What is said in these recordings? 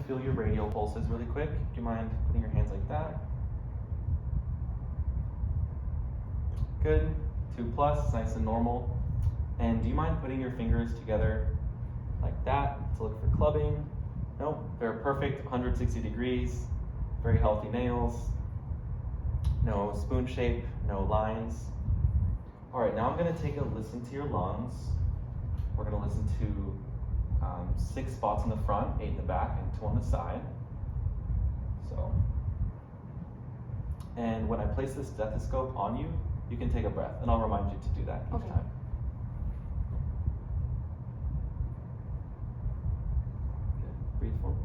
feel your radial pulses really quick. Do you mind putting your hands like that? Good. 2 plus, nice and normal. And do you mind putting your fingers together like that to look for clubbing? Nope, they're perfect, 160 degrees, very healthy nails. No spoon shape, no lines. All right, now I'm gonna take a listen to your lungs. We're gonna listen to 6 spots in the front, 8 in the back, and 2 on the side. So, and when I place the stethoscope on you, you can take a breath, and I'll remind you to do that each time. Good. Breathe for me.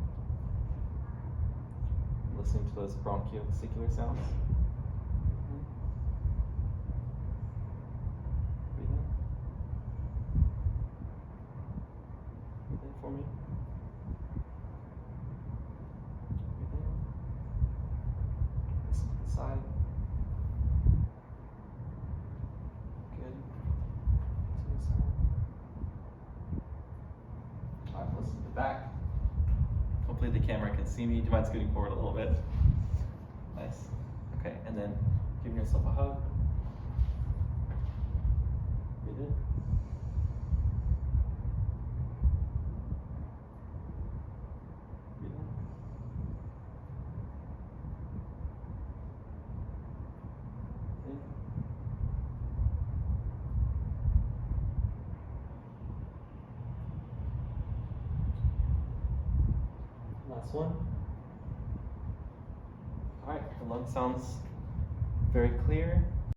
Listening to those bronchiovesicular sounds. Breathe in. Breathe in for me. Breathe in. Listen to the side. Good. To the side. All right, listen to the back. Hopefully the camera can see me. Do you mind scooting forward a little bit? Nice. Okay, and then giving yourself a hug. Breathe in. Breathe in. In. Last one. All right, the lung sounds very clear.